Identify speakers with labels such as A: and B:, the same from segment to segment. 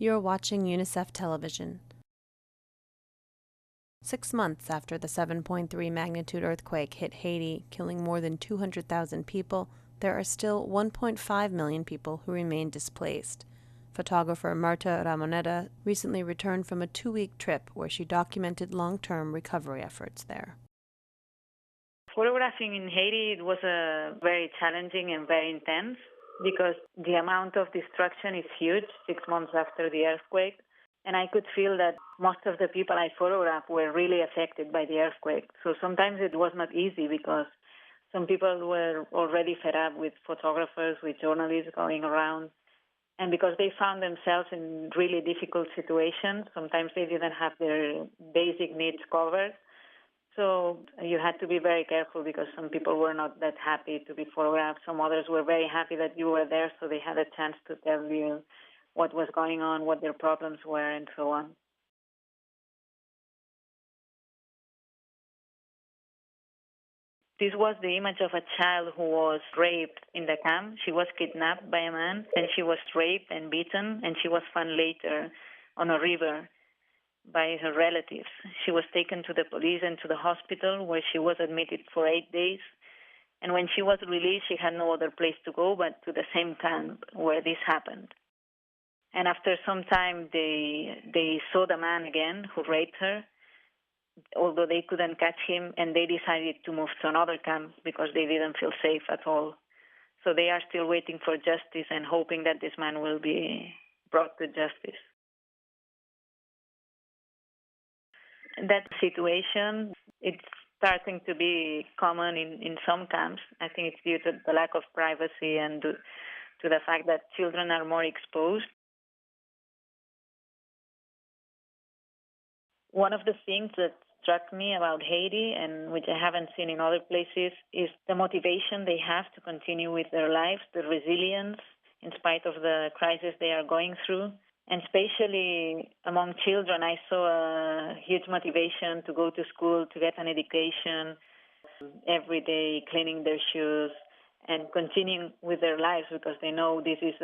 A: You're watching UNICEF Television. 6 months after the 7.3 magnitude earthquake hit Haiti, killing more than 200,000 people, there are still 1.5 million people who remain displaced. Photographer Marta Ramoneda recently returned from a 2-week trip where she documented long-term recovery efforts there.
B: Photographing in Haiti, it was very challenging and very intense because the amount of destruction is huge 6 months after the earthquake. And I could feel that most of the people I photographed were really affected by the earthquake. So sometimes it was not easy because some people were already fed up with photographers, with journalists going around. And because they found themselves in really difficult situations, sometimes they didn't have their basic needs covered. So you had to be very careful because some people were not that happy to be photographed. Some others were very happy that you were there, so they had a chance to tell you what was going on, what their problems were, and so on. This was the image of a child who was raped in the camp. She was kidnapped by a man, and she was raped and beaten, and she was found later on a river by her relatives. She was taken to the police and to the hospital where she was admitted for 8 days. And when she was released, she had no other place to go but to the same camp where this happened. And after some time, they saw the man again who raped her, although they couldn't catch him, and they decided to move to another camp because they didn't feel safe at all. So they are still waiting for justice and hoping that this man will be brought to justice. That situation, it's starting to be common in some camps. I think it's due to the lack of privacy and to the fact that children are more exposed. One of the things that struck me about Haiti, and which I haven't seen in other places, is the motivation they have to continue with their lives, the resilience in spite of the crisis they are going through. And especially among children, I saw a huge motivation to go to school, to get an education, every day cleaning their shoes and continuing with their lives because they know this is,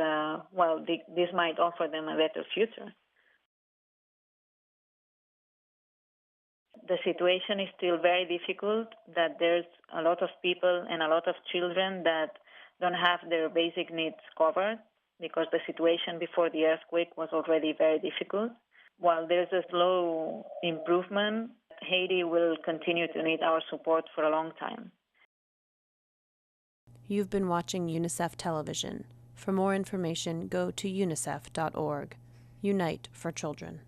B: this might offer them a better future. The situation is still very difficult, that there's a lot of people and a lot of children that don't have their basic needs covered because the situation before the earthquake was already very difficult. While there's a slow improvement, Haiti will continue to need our support for a long time.
A: You've been watching UNICEF Television. For more information, go to unicef.org. Unite for Children.